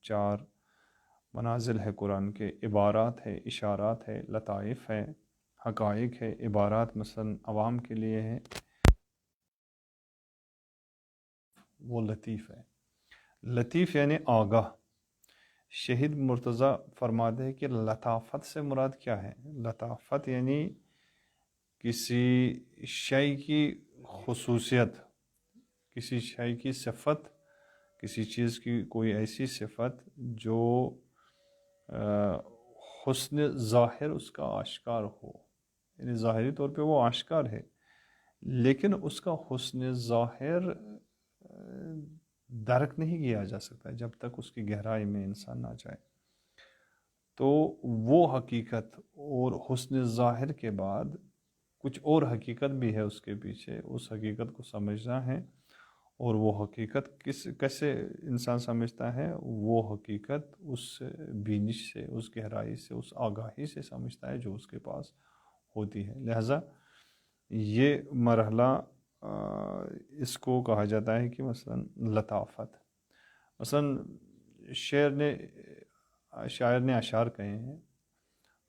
4 منازل ہے قرآن کے، عبارات ہے، اشارات ہے، لطائف ہے، حقائق ہے۔ عبارات مثلا عوام کے لیے ہے، وہ لطیف ہے۔ لطیف یعنی آگاہ۔ شہید مرتضیٰ فرماتے ہیں کہ لطافت سے مراد کیا ہے؟ لطافت یعنی کسی شے کی خصوصیت، کسی شے کی صفت، کسی چیز کی کوئی ایسی صفت جو حسن ظاہر اس کا آشکار ہو، یعنی ظاہری طور پہ وہ آشکار ہے، لیکن اس کا حسن ظاہر درک نہیں کیا جا سکتا جب تک اس کی گہرائی میں انسان نہ جائے۔ تو وہ حقیقت اور حسن ظاہر کے بعد کچھ اور حقیقت بھی ہے اس کے پیچھے، اس حقیقت کو سمجھنا ہے۔ اور وہ حقیقت کیسے انسان سمجھتا ہے؟ وہ حقیقت اس بینش سے، اس گہرائی سے، اس آگاہی سے سمجھتا ہے جو اس کے پاس ہوتی ہے۔ لہٰذا یہ مرحلہ اس کو کہا جاتا ہے کہ مثلا لطافت۔ مثلا شاعر نے اشعار کہے ہیں،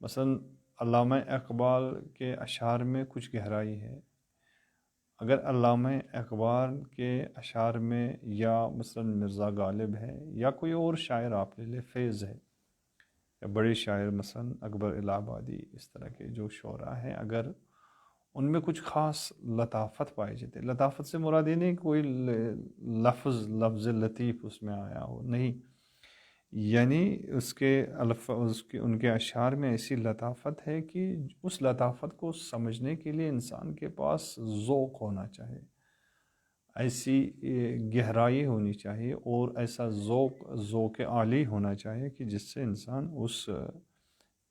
مثلا علامہ اقبال کے اشعار میں کچھ گہرائی ہے۔ اگر علامہ اقبال کے اشعار میں یا مثلا مرزا غالب ہے یا کوئی اور شاعر آپ لے لے، فیض ہے یا بڑے شاعر مثلا اکبر الہ آبادی، اس طرح کے جو شعراء ہیں، اگر ان میں کچھ خاص لطافت پائی جاتی ہے، لطافت سے مراد یہ نہیں کوئی لفظ لطیف اس میں آیا ہو، نہیں، یعنی ان کے اشعار میں ایسی لطافت ہے کہ اس لطافت کو سمجھنے کے لیے انسان کے پاس ذوق ہونا چاہیے، ایسی گہرائی ہونی چاہیے اور ایسا ذوق عالی ہونا چاہیے کہ جس سے انسان اس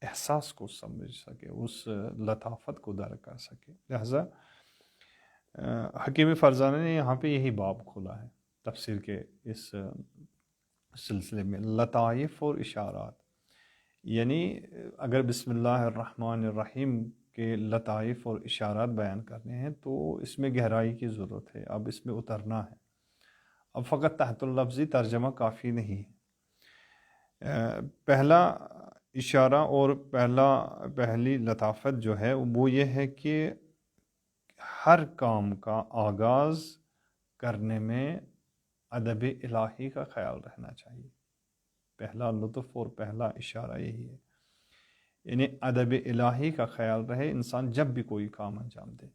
احساس کو سمجھ سکے، اس لطافت کو درک کر سکے۔ لہذا حکیم فرزانہ نے یہاں پہ یہی باب کھولا ہے تفسیر کے اس سلسلے میں، لطائف اور اشارات، یعنی اگر بسم اللہ الرحمن الرحیم کے لطائف اور اشارات بیان کرنے ہیں تو اس میں گہرائی کی ضرورت ہے، اب اس میں اترنا ہے، اب فقط تحت اللفظی ترجمہ کافی نہیں ہے۔ پہلا اشارہ اور پہلی لطافت جو ہے وہ یہ ہے کہ ہر کام کا آغاز کرنے میں ادب الہی کا خیال رہنا چاہیے۔ پہلا لطف اور پہلا اشارہ یہی ہے، یعنی ادب الہی کا خیال رہے انسان جب بھی کوئی کام انجام دے،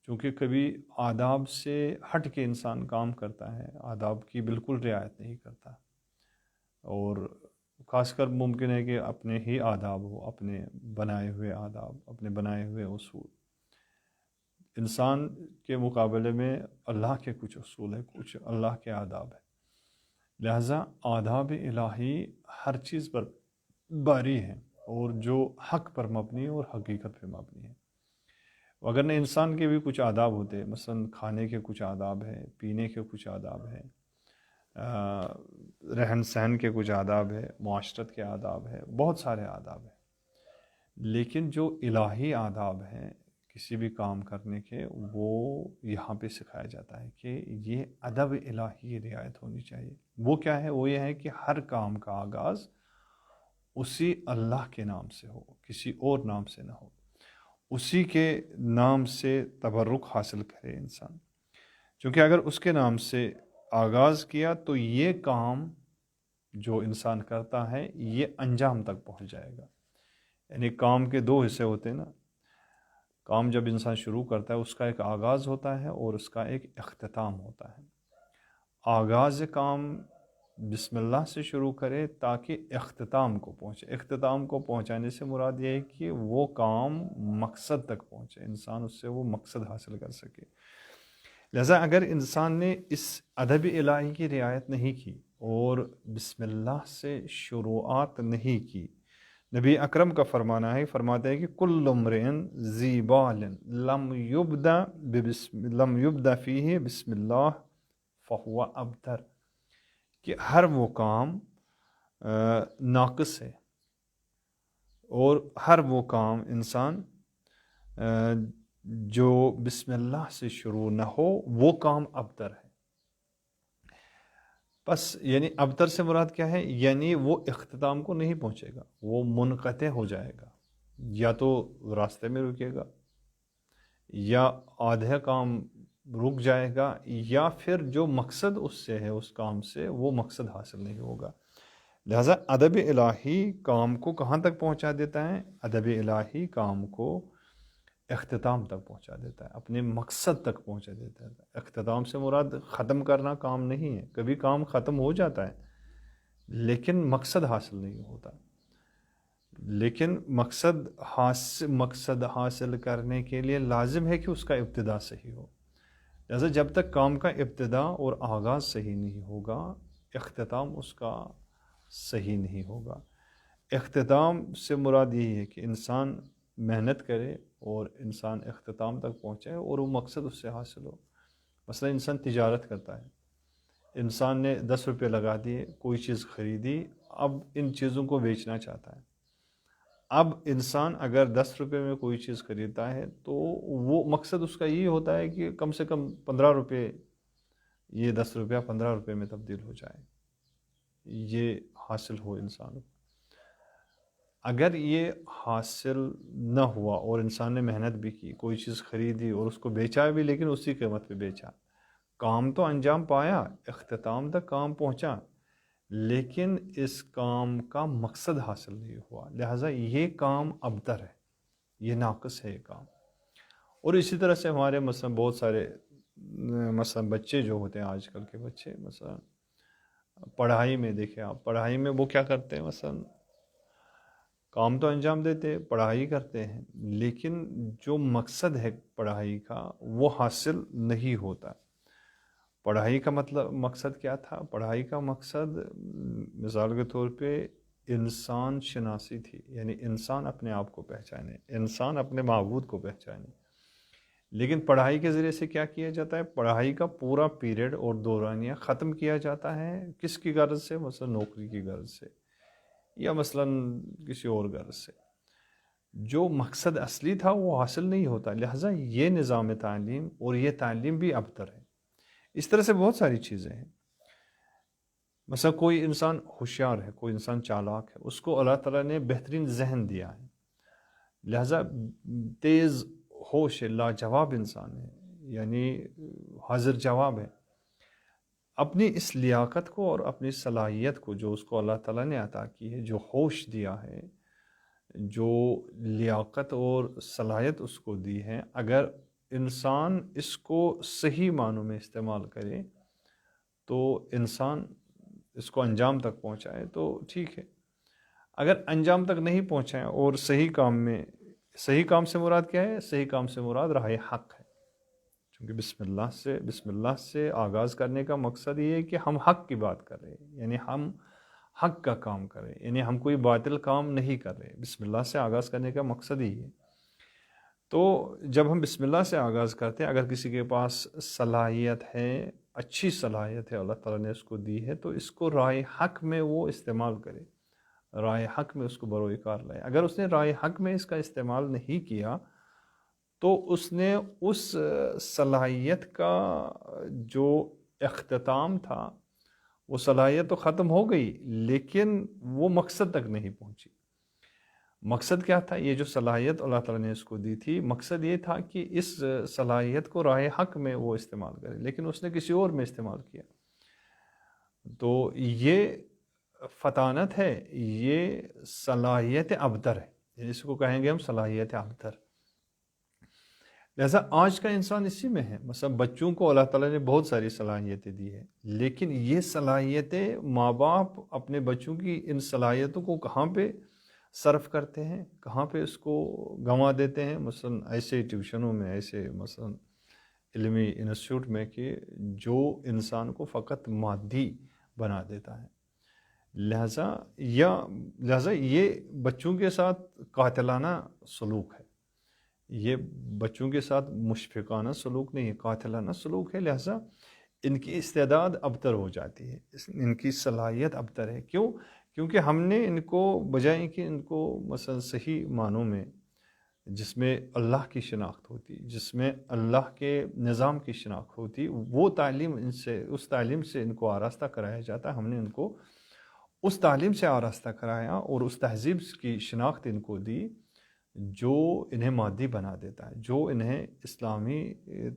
چونکہ کبھی آداب سے ہٹ کے انسان کام کرتا ہے، آداب کی بالکل رعایت نہیں کرتا، اور خاص کر ممکن ہے کہ اپنے ہی آداب ہو، اپنے بنائے ہوئے آداب، اپنے بنائے ہوئے اصول۔ انسان کے مقابلے میں اللہ کے کچھ اصول ہیں، کچھ اللہ کے آداب ہیں، لہٰذا آداب الہی ہر چیز پر باری ہے اور جو حق پر مبنی اور حقیقت پہ مبنی ہے۔ اگر نہ انسان کے بھی کچھ آداب ہوتے، مثلا کھانے کے کچھ آداب ہیں، پینے کے کچھ آداب ہیں، رہن سہن کے کچھ آداب ہے، معاشرت کے آداب ہے، بہت سارے آداب ہیں، لیکن جو الہی آداب ہیں کسی بھی کام کرنے کے، وہ یہاں پہ سکھایا جاتا ہے کہ یہ ادب الہی رعایت ہونی چاہیے۔ وہ کیا ہے؟ وہ یہ ہے کہ ہر کام کا آغاز اسی اللہ کے نام سے ہو، کسی اور نام سے نہ ہو، اسی کے نام سے تبرک حاصل کرے انسان، چونکہ اگر اس کے نام سے آغاز کیا تو یہ کام جو انسان کرتا ہے یہ انجام تک پہنچ جائے گا۔ یعنی کام کے دو حصے ہوتے ہیں نا، کام جب انسان شروع کرتا ہے اس کا ایک آغاز ہوتا ہے اور اس کا ایک اختتام ہوتا ہے۔ آغاز کام بسم اللہ سے شروع کرے تاکہ اختتام کو پہنچے، اختتام کو پہنچانے سے مراد یہ ہے کہ وہ کام مقصد تک پہنچے، انسان اس سے وہ مقصد حاصل کر سکے۔ لہذا اگر انسان نے اس ادب الہی کی رعایت نہیں کی اور بسم اللہ سے شروعات نہیں کی، نبی اکرم کا فرمانا ہے، فرماتے ہیں کہ کل امرئ ذی بال لم یبدأ فیہ بسم اللہ فہو ابتر، کہ ہر وہ کام ناقص ہے اور ہر وہ کام انسان جو بسم اللہ سے شروع نہ ہو وہ کام ابتر ہے۔ بس یعنی ابتر سے مراد کیا ہے؟ یعنی وہ اختتام کو نہیں پہنچے گا، وہ منقطع ہو جائے گا، یا تو راستے میں رکے گا، یا آدھا کام رک جائے گا، یا پھر جو مقصد اس سے ہے اس کام سے وہ مقصد حاصل نہیں ہوگا۔ لہٰذا ادب الہی کام کو کہاں تک پہنچا دیتا ہے؟ ادب الہی کام کو اختتام تک پہنچا دیتا ہے، اپنے مقصد تک پہنچا دیتا ہے۔ اختتام سے مراد ختم کرنا کام نہیں ہے، کبھی کام ختم ہو جاتا ہے لیکن مقصد حاصل نہیں ہوتا۔ لیکن مقصد حاصل کرنے کے لیے لازم ہے کہ اس کا ابتدا صحیح ہو۔ لہذا جب تک کام کا ابتدا اور آغاز صحیح نہیں ہوگا، اختتام اس کا صحیح نہیں ہوگا۔ اختتام سے مراد یہی ہے کہ انسان محنت کرے اور انسان اختتام تک پہنچے اور وہ مقصد اس سے حاصل ہو۔ مثلا انسان تجارت کرتا ہے، انسان نے 10 روپے لگا دیے، کوئی چیز خریدی، اب ان چیزوں کو بیچنا چاہتا ہے۔ اب انسان اگر 10 روپے میں کوئی چیز خریدتا ہے تو وہ مقصد اس کا یہ ہوتا ہے کہ کم سے کم 15 روپے، یہ 10 روپیہ 15 روپے میں تبدیل ہو جائے، یہ حاصل ہو انسان کو۔ اگر یہ حاصل نہ ہوا اور انسان نے محنت بھی کی، کوئی چیز خریدی اور اس کو بیچا بھی، لیکن اسی قیمت پہ بیچا، کام تو انجام پایا، اختتام تک کام پہنچا، لیکن اس کام کا مقصد حاصل نہیں ہوا، لہٰذا یہ کام ابتر ہے، یہ ناقص ہے یہ کام۔ اور اسی طرح سے ہمارے مثلا بہت سارے مثلا بچے جو ہوتے ہیں، آج کل کے بچے مثلا پڑھائی میں دیکھیں آپ، پڑھائی میں وہ کیا کرتے ہیں؟ مثلا کام تو انجام دیتے، پڑھائی کرتے ہیں، لیکن جو مقصد ہے پڑھائی کا وہ حاصل نہیں ہوتا۔ پڑھائی کا مقصد کیا تھا؟ پڑھائی کا مقصد مثال کے طور پہ انسان شناسی تھی، یعنی انسان اپنے آپ کو پہچانے، انسان اپنے معبود کو پہچانے۔ لیکن پڑھائی کے ذریعے سے کیا کیا جاتا ہے؟ پڑھائی کا پورا پیریڈ اور دورانیہ ختم کیا جاتا ہے، کس کی غرض سے؟ مثلا نوکری کی غرض سے، یا مثلا کسی اور غرض سے۔ جو مقصد اصلی تھا وہ حاصل نہیں ہوتا، لہٰذا یہ نظام تعلیم اور یہ تعلیم بھی ابتر ہے۔ اس طرح سے بہت ساری چیزیں ہیں۔ مثلا کوئی انسان ہوشیار ہے، کوئی انسان چالاک ہے، اس کو اللہ تعالیٰ نے بہترین ذہن دیا ہے، لہٰذا تیز ہوش ہے، لاجواب انسان ہے، یعنی حاضر جواب ہے۔ اپنی اس لیاقت کو اور اپنی صلاحیت کو جو اس کو اللہ تعالیٰ نے عطا کی ہے، جو ہوش دیا ہے، جو لیاقت اور صلاحیت اس کو دی ہے، اگر انسان اس کو صحیح معنوں میں استعمال کرے تو انسان اس کو انجام تک پہنچائے تو ٹھیک ہے۔ اگر انجام تک نہیں پہنچائے اور صحیح کام سے مراد کیا ہے؟ صحیح کام سے مراد راہ حق ہے، چونکہ بسم اللہ سے آغاز کرنے کا مقصد یہ ہے کہ ہم حق کی بات کر رہے ہیں، یعنی ہم حق کا کام کریں، یعنی ہم کوئی باطل کام نہیں کر رہے۔ بسم اللہ سے آغاز کرنے کا مقصد ہی ہے۔ تو جب ہم بسم اللہ سے آغاز کرتے ہیں، اگر کسی کے پاس صلاحیت ہے، اچھی صلاحیت ہے، اللہ تعالیٰ نے اس کو دی ہے، تو اس کو رائے حق میں وہ استعمال کرے، رائے حق میں اس کو بروئے کار لائے۔ اگر اس نے رائے حق میں اس کا استعمال نہیں کیا تو اس نے اس صلاحیت کا جو اختتام تھا، وہ صلاحیت تو ختم ہو گئی لیکن وہ مقصد تک نہیں پہنچی۔ مقصد کیا تھا؟ یہ جو صلاحیت اللہ تعالیٰ نے اس کو دی تھی، مقصد یہ تھا کہ اس صلاحیت کو راہ حق میں وہ استعمال کرے، لیکن اس نے کسی اور میں استعمال کیا۔ تو یہ فطانت ہے، یہ صلاحیت ابتر ہے، جس کو کہیں گے ہم صلاحیت ابتر۔ لہذا آج کا انسان اسی میں ہے۔ مثلا بچوں کو اللہ تعالیٰ نے بہت ساری صلاحیتیں دی ہیں، لیکن یہ صلاحیتیں ماں باپ اپنے بچوں کی ان صلاحیتوں کو کہاں پہ صرف کرتے ہیں، کہاں پہ اس کو گنوا دیتے ہیں؟ مثلا ایسے ٹیوشنوں میں، ایسے مثلا علمی انسٹیٹیوٹ میں کہ جو انسان کو فقط مادی بنا دیتا ہے۔ لہذا یہ بچوں کے ساتھ قاتلانہ سلوک ہے، یہ بچوں کے ساتھ مشفقانہ سلوک نہیں ہے، قاتلانہ سلوک ہے۔ لہذا ان کی استعداد ابتر ہو جاتی ہے، ان کی صلاحیت ابتر ہے۔ کیوں؟ کیونکہ ہم نے ان کو بجائے کہ ان کو مثلا صحیح معنوں میں جس میں اللہ کی شناخت ہوتی، جس میں اللہ کے نظام کی شناخت ہوتی، وہ تعلیم اس تعلیم سے ان کو آراستہ کرایا جاتا. ہم نے ان کو اس تعلیم سے آراستہ کرایا اور اس تہذیب کی شناخت ان کو دی جو انہیں مادی بنا دیتا ہے، جو انہیں اسلامی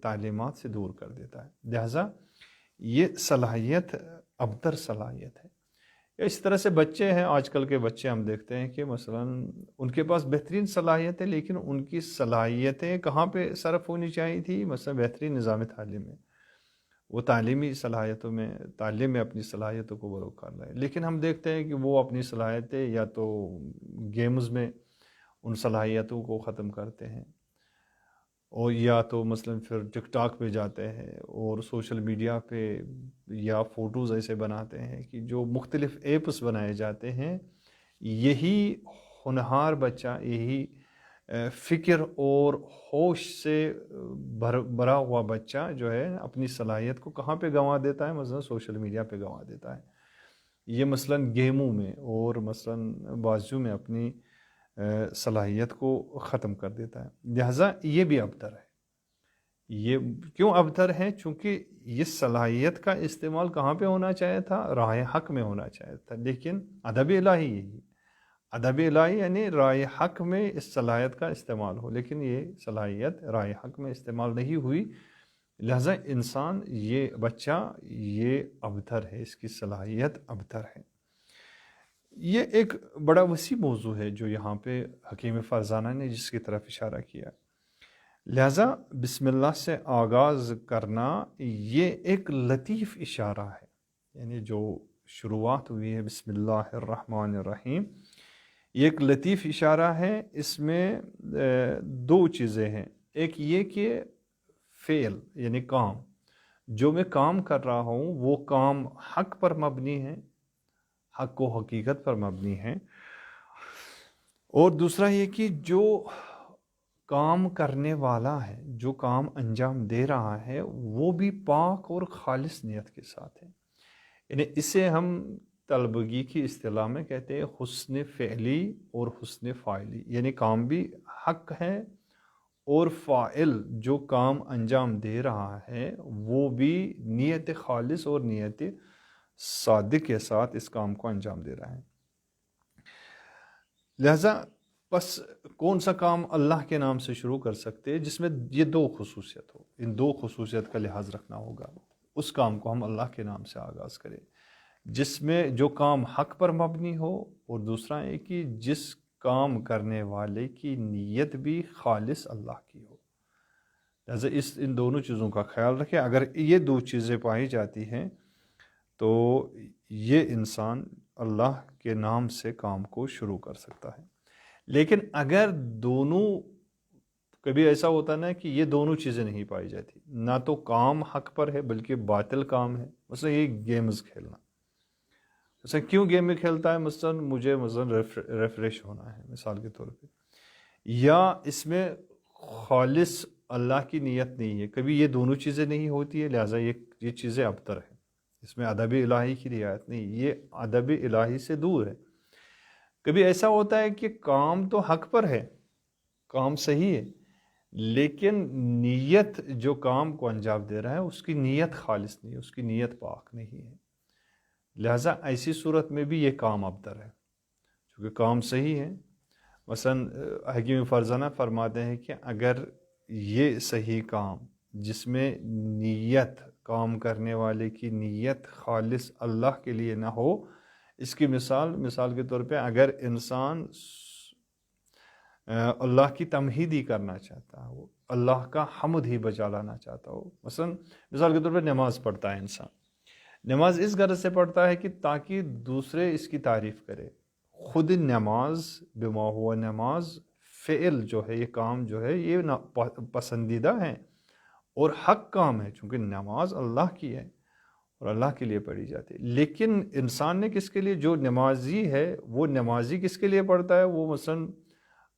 تعلیمات سے دور کر دیتا ہے. لہٰذا یہ صلاحیت ابتر صلاحیت ہے. اس طرح سے بچے ہیں، آج کل کے بچے ہم دیکھتے ہیں کہ مثلا ان کے پاس بہترین صلاحیت ہے، لیکن ان کی صلاحیتیں کہاں پہ صرف ہونی چاہیے تھی؟ مثلا بہترین نظام تعلیم میں، وہ تعلیمی صلاحیتوں میں، تعلیم میں اپنی صلاحیتوں کو بروز کر رہے ہیں. لیکن ہم دیکھتے ہیں کہ وہ اپنی صلاحیتیں یا تو گیمز میں ان صلاحیتوں کو ختم کرتے ہیں، اور یا تو مثلا پھر ٹک ٹاک پہ جاتے ہیں اور سوشل میڈیا پہ یا فوٹوز ایسے بناتے ہیں کہ جو مختلف ایپس بنائے جاتے ہیں. یہی ہونہار بچہ، یہی فکر اور ہوش سے بھرا ہوا بچہ جو ہے اپنی صلاحیت کو کہاں پہ گنوا دیتا ہے؟ مثلا سوشل میڈیا پہ گنوا دیتا ہے. یہ مثلا گیموں میں اور مثلا بازیوں میں اپنی صلاحیت کو ختم کر دیتا ہے. لہٰذا یہ بھی ابتر ہے. یہ کیوں ابتر ہے؟ چونکہ یہ صلاحیت کا استعمال کہاں پہ ہونا چاہیے تھا؟ راہ حق میں ہونا چاہیے تھا. لیکن ادب الہی یہی، ادب الہی یعنی راہ حق میں اس صلاحیت کا استعمال ہو، لیکن یہ صلاحیت راہ حق میں استعمال نہیں ہوئی. لہٰذا انسان، یہ بچہ، یہ ابتر ہے، اس کی صلاحیت ابتر ہے. یہ ایک بڑا وسیع موضوع ہے جو یہاں پہ حکیم فرزانہ نے جس کی طرف اشارہ کیا. لہٰذا بسم اللہ سے آغاز کرنا یہ ایک لطیف اشارہ ہے. یعنی جو شروعات ہوئی ہے بسم اللہ الرحمن الرحیم، یہ ایک لطیف اشارہ ہے. اس میں دو چیزیں ہیں. ایک یہ کہ فعل یعنی کام، جو میں کام کر رہا ہوں وہ کام حق پر مبنی ہے، حق و حقیقت پر مبنی ہے. اور دوسرا یہ کہ جو کام کرنے والا ہے، جو کام انجام دے رہا ہے، وہ بھی پاک اور خالص نیت کے ساتھ ہے. یعنی اسے ہم طلبگی کی اصطلاح میں کہتے ہیں حسن فعلی اور حسن فاعلی. یعنی کام بھی حق ہے اور فاعل جو کام انجام دے رہا ہے وہ بھی نیت خالص اور نیت صادق کے ساتھ اس کام کو انجام دے رہا ہے. لہذا بس کون سا کام اللہ کے نام سے شروع کر سکتے ہیں جس میں یہ دو خصوصیت ہو؟ ان دو خصوصیت کا لحاظ رکھنا ہوگا. اس کام کو ہم اللہ کے نام سے آغاز کریں جس میں جو کام حق پر مبنی ہو، اور دوسرا ہے کہ جس کام کرنے والے کی نیت بھی خالص اللہ کی ہو. لہذا ان دونوں چیزوں کا خیال رکھیں. اگر یہ دو چیزیں پائی جاتی ہیں تو یہ انسان اللہ کے نام سے کام کو شروع کر سکتا ہے. لیکن اگر دونوں، کبھی ایسا ہوتا نا کہ یہ دونوں چیزیں نہیں پائی جاتی، نہ تو کام حق پر ہے بلکہ باطل کام ہے. مثلا یہ گیمز کھیلنا، مثلا کیوں گیم میں کھیلتا ہے؟ مثلا مجھے ریفریش ہونا ہے مثال کے طور پہ، یا اس میں خالص اللہ کی نیت نہیں ہے. کبھی یہ دونوں چیزیں نہیں ہوتی ہے. لہٰذا یہ چیزیں ابتر ہیں. اس میں ادب الہی کی رعایت نہیں، یہ ادب الہی سے دور ہے. کبھی ایسا ہوتا ہے کہ کام تو حق پر ہے، کام صحیح ہے، لیکن نیت جو کام کو انجام دے رہا ہے اس کی نیت خالص نہیں ہے، اس کی نیت پاک نہیں ہے. لہٰذا ایسی صورت میں بھی یہ کام ابتر ہے چونکہ کام صحیح ہے. مثلا حکیم فرزانہ فرماتے ہیں کہ اگر یہ صحیح کام جس میں نیت، کام کرنے والے کی نیت خالص اللہ کے لیے نہ ہو، اس کی مثال کے طور پہ اگر انسان اللہ کی تمہید ہی کرنا چاہتا ہو، اللہ کا حمد ہی بجا لانا چاہتا ہو، مثلا مثال کے طور پہ نماز پڑھتا ہے انسان، نماز اس غرض سے پڑھتا ہے کہ تاکہ دوسرے اس کی تعریف کرے. خود نماز بما ہوا نماز، فعل جو ہے، یہ کام جو ہے، یہ پسندیدہ ہے اور حق کام ہے چونکہ نماز اللہ کی ہے اور اللہ کے لیے پڑھی جاتی ہے. لیکن انسان نے کس کے لیے، جو نمازی ہے وہ نمازی کس کے لیے پڑھتا ہے؟ وہ مثلا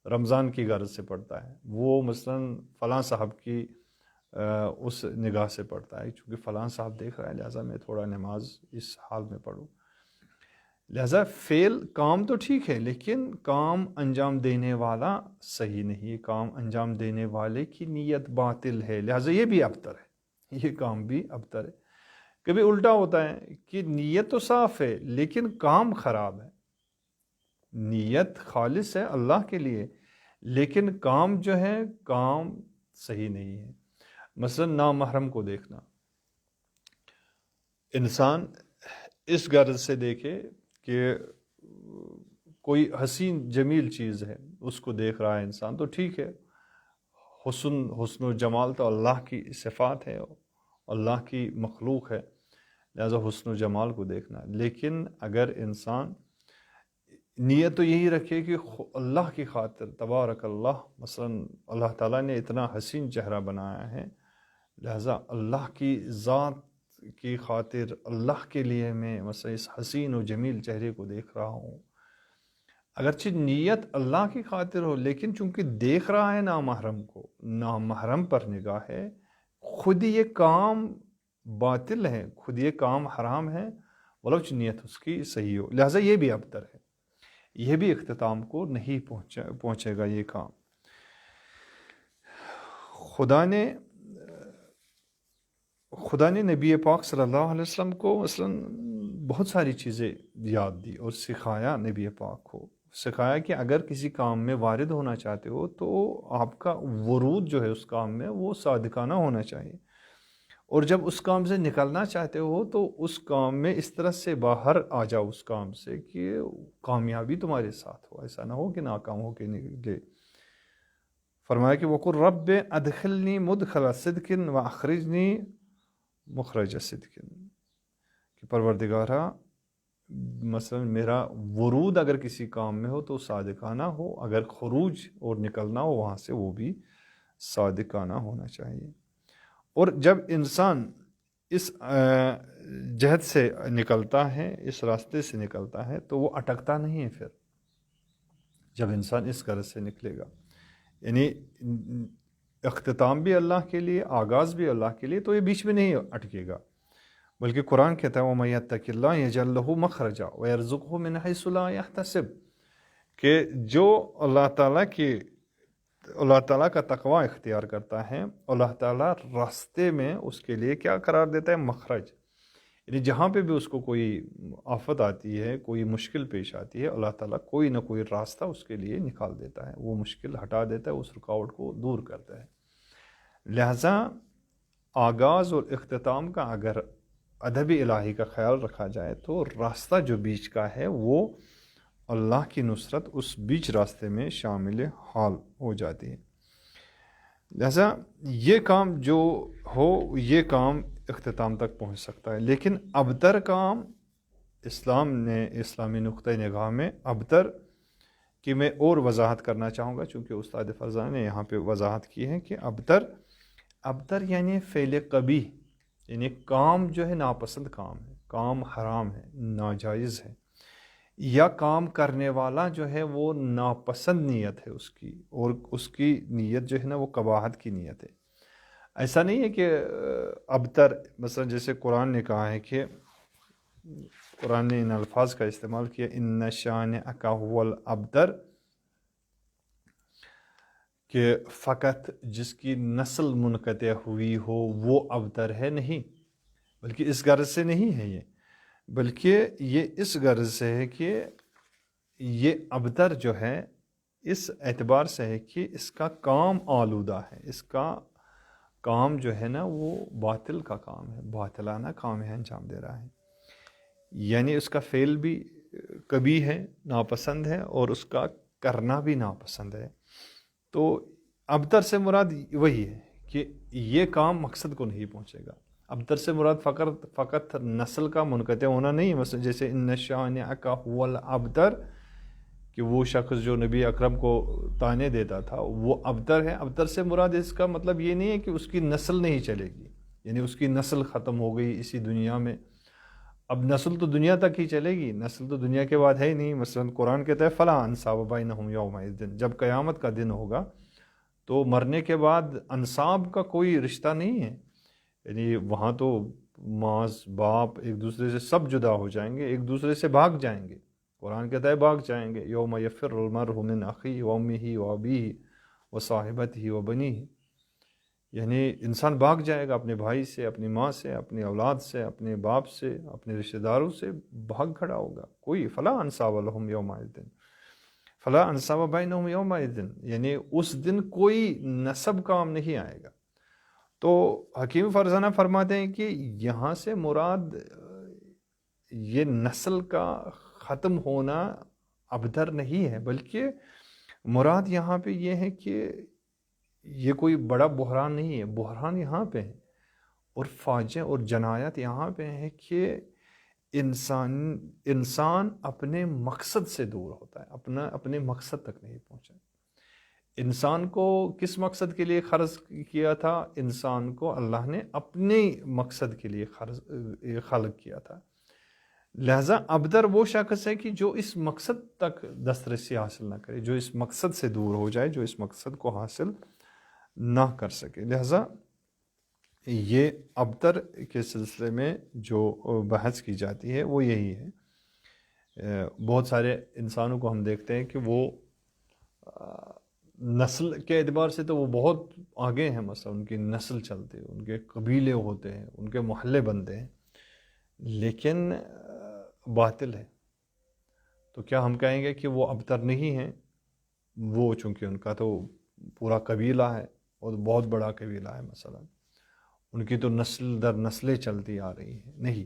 رمضان کی غرض سے پڑھتا ہے، وہ مثلا فلاں صاحب کی اس نگاہ سے پڑھتا ہے چونکہ فلاں صاحب دیکھ رہا ہے، لہٰذا میں تھوڑا نماز اس حال میں پڑھوں. لہذا فعل کام تو ٹھیک ہے، لیکن کام انجام دینے والا صحیح نہیں ہے، کام انجام دینے والے کی نیت باطل ہے، لہذا یہ بھی ابتر ہے، یہ کام بھی ابتر ہے۔ کبھی الٹا ہوتا ہے کہ نیت تو صاف ہے لیکن کام خراب ہے، نیت خالص ہے اللہ کے لیے لیکن کام جو ہے کام صحیح نہیں ہے۔ مثلا نامحرم کو دیکھنا، انسان اس غرض سے دیکھے کہ کوئی حسین جمیل چیز ہے اس کو دیکھ رہا ہے انسان، تو ٹھیک ہے، حسن و جمال تو اللہ کی صفات ہے، اللہ کی مخلوق ہے، لہذا حسن و جمال کو دیکھنا۔ لیکن اگر انسان نیت تو یہی رکھے کہ اللہ کی خاطر، تبارک اللہ، مثلا اللہ تعالیٰ نے اتنا حسین چہرہ بنایا ہے، لہذا اللہ کی ذات کی خاطر، اللہ کے لیے میں مثلا اس حسین و جمیل چہرے کو دیکھ رہا ہوں، اگرچہ نیت اللہ کی خاطر ہو لیکن چونکہ دیکھ رہا ہے نامحرم کو، نامحرم پر نگاہ ہے، خود یہ کام باطل ہے، خود یہ کام حرام ہے، ولو نیت اس کی صحیح ہو، لہذا یہ بھی ابتر ہے، یہ بھی اختتام کو نہیں پہنچے گا یہ کام۔ خدا نے نبی پاک صلی اللہ علیہ وسلم کو مثلا بہت ساری چیزیں یاد دی اور سکھایا، نبی پاک کو سکھایا کہ اگر کسی کام میں وارد ہونا چاہتے ہو تو آپ کا ورود جو ہے اس کام میں وہ صادقانہ ہونا چاہیے، اور جب اس کام سے نکلنا چاہتے ہو تو اس کام میں اس طرح سے باہر آ جاؤ اس کام سے کہ کامیابی تمہارے ساتھ ہو، ایسا نہ ہو کہ ناکام ہو کے نکلے۔ فرمایا کہ وَقُلْ رَبِّ أَدْخِلْنِي مُدْخَلَ صِدْقٍ وَأَخْرِجْنِي مخرج صدق، کہ پروردگارہ مثلا میرا ورود اگر کسی کام میں ہو تو صادقانہ ہو، اگر خروج اور نکلنا ہو وہاں سے وہ بھی صادقانہ ہونا چاہیے۔ اور جب انسان اس جہد سے نکلتا ہے، اس راستے سے نکلتا ہے تو وہ اٹکتا نہیں ہے، پھر جب انسان اس غرض سے نکلے گا، یعنی اختتام بھی اللہ کے لیے، آغاز بھی اللہ کے لیے، تو یہ بیچ میں نہیں اٹکے گا، بلکہ قرآن کہتا ہے وَمَن يَتَّقِ اللَّهَ يَجْعَل لَّهُ مَخْرَجًا وَيَرْزُقْهُ مِنْ حَيْثُ لَا يَحْتَسِبُ، کہ جو اللہ تعالیٰ کا تقوی اختیار کرتا ہے، اللہ تعالیٰ راستے میں اس کے لیے کیا قرار دیتا ہے؟ مخرج، یعنی جہاں پہ بھی اس کو کوئی آفت آتی ہے، کوئی مشکل پیش آتی ہے، اللہ تعالیٰ کوئی نہ کوئی راستہ اس کے لیے نکال دیتا ہے، وہ مشکل ہٹا دیتا ہے، اس رکاوٹ کو دور کرتا ہے۔ لہذا آغاز اور اختتام کا اگر ادب الہی کا خیال رکھا جائے تو راستہ جو بیچ کا ہے وہ اللہ کی نصرت اس بیچ راستے میں شامل حال ہو جاتی ہے۔ لہذا یہ کام جو ہو یہ کام اختتام تک پہنچ سکتا ہے، لیکن ابتر کام اسلام نے اسلامی نقطۂ نگاہ میں ابتر کی میں اور وضاحت کرنا چاہوں گا، چونکہ استاد فرزان نے یہاں پہ وضاحت کی ہے کہ ابتر یعنی فعل قبیح، یعنی کام جو ہے ناپسند کام ہے، کام حرام ہے، ناجائز ہے، یا کام کرنے والا جو ہے وہ ناپسند نیت ہے اس کی، اور اس کی نیت جو ہے نا وہ قباحت کی نیت ہے۔ ایسا نہیں ہے کہ ابتر، مثلا جیسے قرآن نے کہا ہے کہ قرآن نے ان الفاظ کا استعمال کیا ان شانئک ھو الابتر، کہ فقط جس کی نسل منقطع ہوئی ہو وہ ابتر ہے، نہیں، بلکہ اس غرض سے نہیں ہے یہ، بلکہ یہ اس غرض سے ہے کہ یہ ابتر جو ہے اس اعتبار سے ہے کہ اس کا کام آلودہ ہے، اس کا کام جو ہے نا وہ باطل کا کام ہے، باطلانہ کام ہے، انجام دے رہا ہے، یعنی اس کا فعل بھی کبھی ہے، ناپسند ہے، اور اس کا کرنا بھی ناپسند ہے۔ تو ابتر سے مراد وہی ہے کہ یہ کام مقصد کو نہیں پہنچے گا۔ ابتر سے مراد فقط نسل کا منقطع ہونا نہیں، مثلا جیسے ان شانئک ھو الابتر، کہ وہ شخص جو نبی اکرم کو طعنے دیتا تھا وہ ابتر ہے۔ ابتر سے مراد اس کا مطلب یہ نہیں ہے کہ اس کی نسل نہیں چلے گی، یعنی اس کی نسل ختم ہو گئی اسی دنیا میں، اب نسل تو دنیا تک ہی چلے گی، نسل تو دنیا کے بعد ہے ہی نہیں۔ مثلا قرآن کہتا ہے فَلَا أَنْسَابَ بَيْنَهُمْ يَوْمَئِذٍ، جب قیامت کا دن ہوگا تو مرنے کے بعد انساب کا کوئی رشتہ نہیں ہے، یعنی وہاں تو ماس باپ ایک دوسرے سے سب جدا ہو جائیں گے، ایک دوسرے سے بھاگ جائیں گے. قرآن کہتا ہے بھاگ جائیں گے. یوم یفر المرء من اخیہ و امہ و ابیہ و صاحبتہ و بنیہ، یعنی انسان بھاگ جائے گا اپنے بھائی سے، اپنی ماں سے، اپنی اولاد سے، اپنے باپ سے، اپنے رشتہ داروں سے بھاگ کھڑا ہوگا. کوئی فلا انصاب لہم یومئذ فلا انصاب بینہم یومئذ، یعنی اس دن کوئی نسب کام نہیں آئے گا. تو حکیم فرزانہ فرماتے ہیں کہ یہاں سے مراد یہ نسل کا ختم ہونا ابتر نہیں ہے، بلکہ مراد یہاں پہ یہ ہے کہ یہ کوئی بڑا بحران نہیں ہے. بحران یہاں پہ ہے اور فاجعہ اور جنایت یہاں پہ ہے کہ انسان اپنے مقصد سے دور ہوتا ہے، اپنے مقصد تک نہیں پہنچا. انسان کو کس مقصد کے لیے خلق کیا تھا؟ انسان کو اللہ نے اپنے مقصد کے لیے خلق کیا تھا. لہذا ابتر وہ شخص ہے کہ جو اس مقصد تک دسترسی حاصل نہ کرے، جو اس مقصد سے دور ہو جائے، جو اس مقصد کو حاصل نہ کر سکے. لہذا یہ ابتر کے سلسلے میں جو بحث کی جاتی ہے وہ یہی ہے. بہت سارے انسانوں کو ہم دیکھتے ہیں کہ وہ نسل کے اعتبار سے تو وہ بہت آگے ہیں، مثلا ان کی نسل چلتی ہے، ان کے قبیلے ہوتے ہیں، ان کے محلے بنتے ہیں، لیکن باطل ہے. تو کیا ہم کہیں گے کہ وہ ابتر نہیں ہیں؟ وہ چونکہ ان کا تو پورا قبیلہ ہے اور بہت بڑا قبیلہ ہے، مثلا ان کی تو نسل در نسلیں چلتی آ رہی ہیں. نہیں،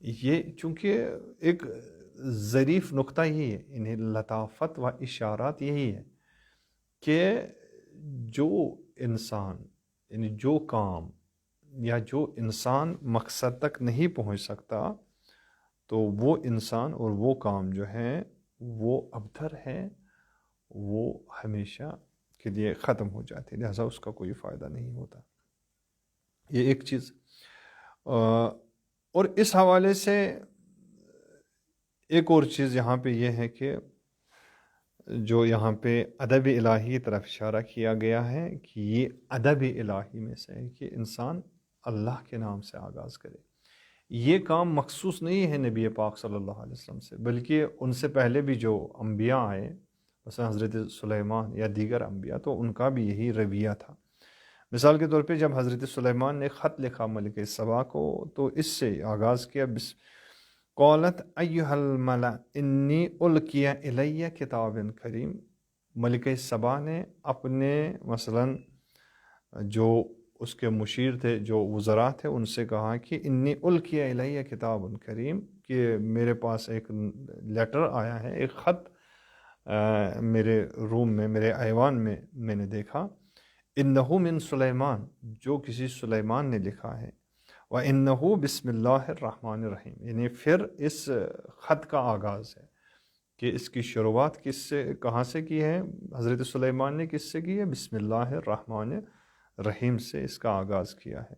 یہ چونکہ ایک ظریف نقطہ یہی ہے، انہیں لطافت و اشارات یہی ہے کہ جو انسان، یعنی جو کام یا جو انسان مقصد تک نہیں پہنچ سکتا، تو وہ انسان اور وہ کام جو ہیں وہ ابتر ہے، وہ ہمیشہ کے لیے ختم ہو جاتی ہے، لہذا اس کا کوئی فائدہ نہیں ہوتا. یہ ایک چیز. اور اس حوالے سے ایک اور چیز یہاں پہ یہ ہے کہ جو یہاں پہ ادب الہی کی طرف اشارہ کیا گیا ہے کہ یہ ادب الہی میں سے ہے کہ انسان اللہ کے نام سے آغاز کرے. یہ کام مخصوص نہیں ہے نبی پاک صلی اللہ علیہ وسلم سے، بلکہ ان سے پہلے بھی جو انبیاء آئے، مثلا حضرت سلیمان یا دیگر انبیاء، تو ان کا بھی یہی رویہ تھا. مثال کے طور پہ جب حضرت سلیمان نے خط لکھا ملکہ سبا کو، تو اس سے آغاز کیا، قالت ایہا الملأ انی القی الی کتاب کریم. ملکہ سبا نے اپنے مثلا جو اس کے مشیر تھے، جو وزراء تھے، ان سے کہا کہ انی القی الی کتاب کریم، کہ میرے پاس ایک لیٹر آیا ہے، ایک خط میرے روم میں، میرے ایوان میں نے دیکھا، انہو من سلیمان، جو کسی سلیمان نے لکھا ہے، وَإِنَّهُ بسم اللہ الرحمن الرحیم، یعنی پھر اس خط کا آغاز ہے کہ اس کی شروعات کہاں سے کی ہے؟ حضرت سلیمان نے کس سے کی ہے؟ بسم اللہ الرحمن الرحیم سے اس کا آغاز کیا ہے.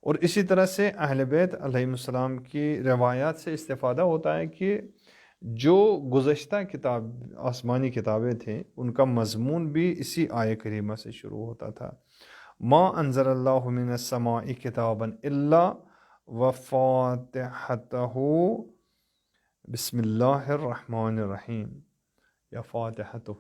اور اسی طرح سے اہل بیت علیہ السلام کی روایات سے استفادہ ہوتا ہے کہ جو گزشتہ آسمانی کتابیں تھیں، ان کا مضمون بھی اسی آیہ کریمہ سے شروع ہوتا تھا. ما انزل اللہ من السماء کتابا الا وفاتحتہ بسم اللہ الرحمن الرحیم، یا فاتحتہ،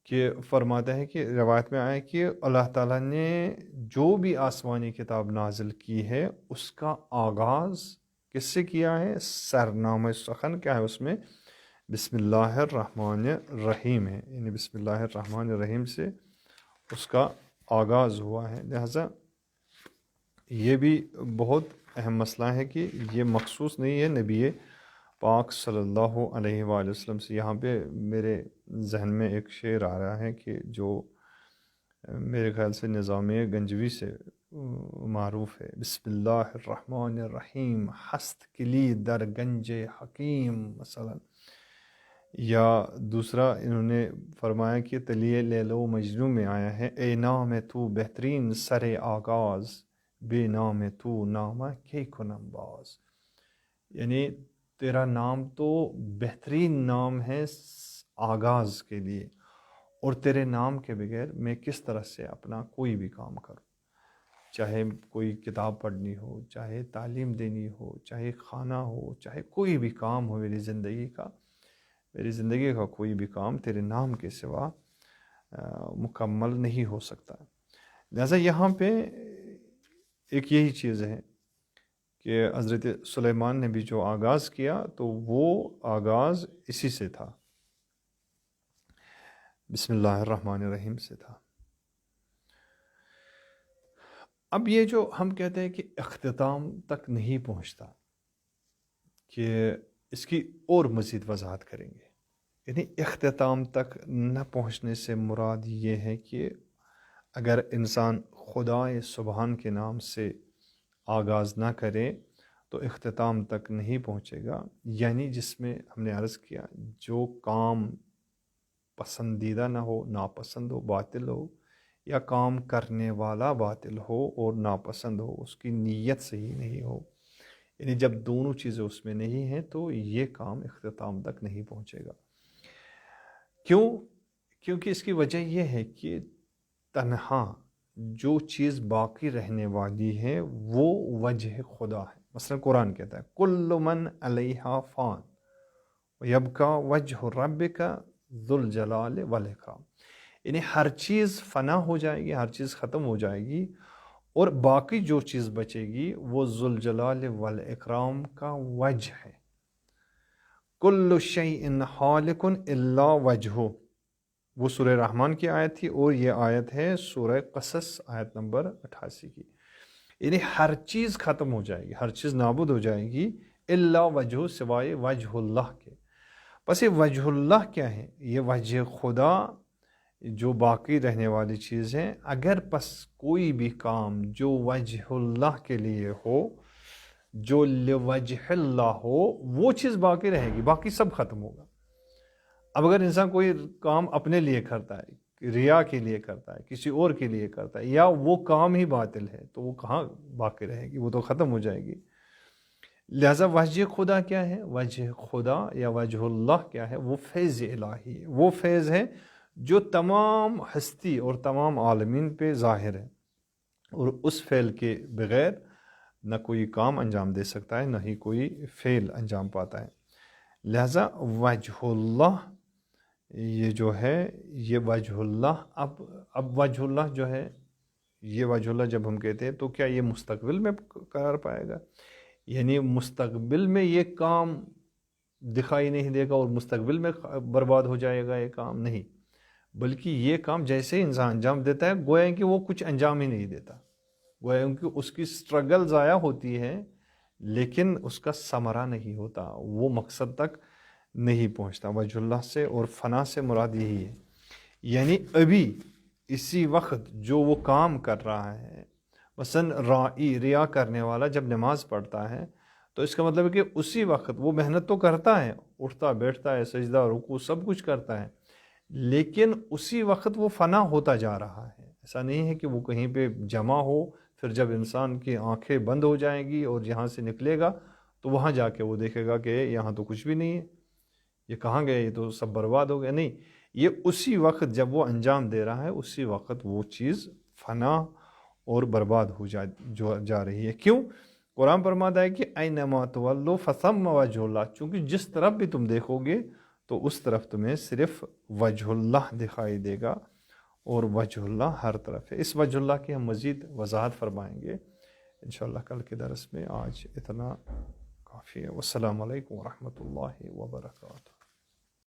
کہ فرماتا ہے کہ روایت میں آیا کہ اللہ تعالیٰ نے جو بھی آسمانی کتاب نازل کی ہے اس کا آغاز کس سے کیا ہے؟ سرنامہ سخن کیا ہے اس میں؟ بسم اللہ الرحمن الرحیم ہے، یعنی بسم اللہ الرحمن الرحیم سے اس کا آغاز ہوا ہے. لہذا یہ بھی بہت اہم مسئلہ ہے کہ یہ مخصوص نہیں ہے نبی پاک صلی اللہ علیہ وآلہ وسلم سے. یہاں پہ میرے ذہن میں ایک شعر آ رہا ہے کہ جو میرے خیال سے نظامیہ گنجوی سے معروف ہے، بسم اللہ الرحمن الرحیم ہست کلی در گنج حکیم مثلا. یا دوسرا انہوں نے فرمایا کہ تلیہ لیل و مجنوں میں آیا ہے، اے نام تو بہترین سر آغاز، بے نام تو نامہ کی کنم باز، یعنی تیرا نام تو بہترین نام ہے آغاز کے لیے، اور تیرے نام کے بغیر میں کس طرح سے اپنا کوئی بھی کام کروں. چاہے کوئی کتاب پڑھنی ہو، چاہے تعلیم دینی ہو، چاہے کھانا ہو، چاہے کوئی بھی کام ہو میری زندگی کا کوئی بھی کام تیرے نام کے سوا مکمل نہیں ہو سکتا۔ لہٰذا یہاں پہ ایک یہی چیز ہے کہ حضرت سلیمان نے بھی جو آغاز کیا تو وہ آغاز اسی سے تھا، بسم اللہ الرحمن الرحیم سے تھا۔ اب یہ جو ہم کہتے ہیں کہ اختتام تک نہیں پہنچتا، کہ اس کی اور مزید وضاحت کریں گے، یعنی اختتام تک نہ پہنچنے سے مراد یہ ہے کہ اگر انسان خدائے سبحان کے نام سے آغاز نہ کرے تو اختتام تک نہیں پہنچے گا، یعنی جس میں ہم نے عرض کیا جو کام پسندیدہ نہ ہو، ناپسند ہو، باطل ہو، یا کام کرنے والا باطل ہو اور ناپسند ہو، اس کی نیت صحیح نہیں ہو، یعنی جب دونوں چیزیں اس میں نہیں ہیں تو یہ کام اختتام تک نہیں پہنچے گا۔ کیونکہ اس کی وجہ یہ ہے کہ تنہا جو چیز باقی رہنے والی ہے وہ وجہ خدا ہے۔ مثلا قرآن کہتا ہے کل من علیہا فان ویبقی وجہ ربک ذو الجلال والاکرام، یعنی ہر چیز فنا ہو جائے گی، ہر چیز ختم ہو جائے گی، اور باقی جو چیز بچے گی وہ ذو الجلال والاکرام کا وجہ ہے۔ کل شیء ہالک الا وجہہ، وہ سورہ رحمان کی آیت تھی، اور یہ آیت ہے سورہ قصص آیت نمبر 88 کی، یعنی ہر چیز ختم ہو جائے گی، ہر چیز نابود ہو جائے گی، الا وجہ، سوائے وجہ اللہ کے۔ بس یہ وجہ اللہ کیا ہے؟ یہ وجہ خدا جو باقی رہنے والی چیز ہے۔ اگر پس کوئی بھی کام جو وجہ اللہ کے لیے ہو، جو لوجہ اللہ ہو، وہ چیز باقی رہے گی، باقی سب ختم ہوگا۔ اب اگر انسان کوئی کام اپنے لیے کرتا ہے، ریا کے لیے کرتا ہے، کسی اور کے لیے کرتا ہے، یا وہ کام ہی باطل ہے، تو وہ کہاں باقی رہے گی؟ وہ تو ختم ہو جائے گی۔ لہٰذا وجہ خدا کیا ہے؟ وجہ خدا یا وجہ اللہ کیا ہے؟ وہ فیض الہی ہے، وہ فیض ہے جو تمام ہستی اور تمام عالمین پہ ظاہر ہے، اور اس فعل کے بغیر نہ کوئی کام انجام دے سکتا ہے، نہ ہی کوئی فعل انجام پاتا ہے۔ لہٰذا وجہ اللہ یہ جو ہے، یہ وجہ اللہ، اب وجہ اللہ جو ہے، یہ وجہ اللہ جب ہم کہتے ہیں تو کیا یہ مستقبل میں قرار پائے گا؟ یعنی مستقبل میں یہ کام دکھائی نہیں دے گا اور مستقبل میں برباد ہو جائے گا یہ کام؟ نہیں، بلکہ یہ کام جیسے ہی انسان انجام دیتا ہے گویا کہ وہ کچھ انجام ہی نہیں دیتا، گویا کہ اس کی سٹرگل ضائع ہوتی ہے، لیکن اس کا ثمرہ نہیں ہوتا، وہ مقصد تک نہیں پہنچتا۔ وجہ اللہ سے اور فنا سے مراد یہی ہے، یعنی ابھی اسی وقت جو وہ کام کر رہا ہے، مثلا رائی، ریا کرنے والا جب نماز پڑھتا ہے تو اس کا مطلب ہے کہ اسی وقت وہ محنت تو کرتا ہے، اٹھتا بیٹھتا ہے، سجدہ رکوع سب کچھ کرتا ہے، لیکن اسی وقت وہ فنا ہوتا جا رہا ہے۔ ایسا نہیں ہے کہ وہ کہیں پہ جمع ہو، پھر جب انسان کی آنکھیں بند ہو جائیں گی اور یہاں سے نکلے گا تو وہاں جا کے وہ دیکھے گا کہ یہاں تو کچھ بھی نہیں ہے، یہ کہاں گئے، یہ تو سب برباد ہو گیا۔ نہیں، یہ اسی وقت جب وہ انجام دے رہا ہے اسی وقت وہ چیز فنا اور برباد ہو جا رہی ہے۔ کیوں؟ قرآن فرماتا ہے کہ اینما تولوا فثم وجہ اللہ، چونکہ جس طرف بھی تم دیکھو گے تو اس طرف تمہیں صرف وجہ اللہ دکھائی دے گا، اور وجہ اللہ ہر طرف ہے۔ اس وجہ اللہ کی ہم مزید وضاحت فرمائیں گے انشاءاللہ کل کے درس میں۔ آج اتنا کافی ہے۔ والسلام علیکم ورحمۃ اللہ وبرکاتہ۔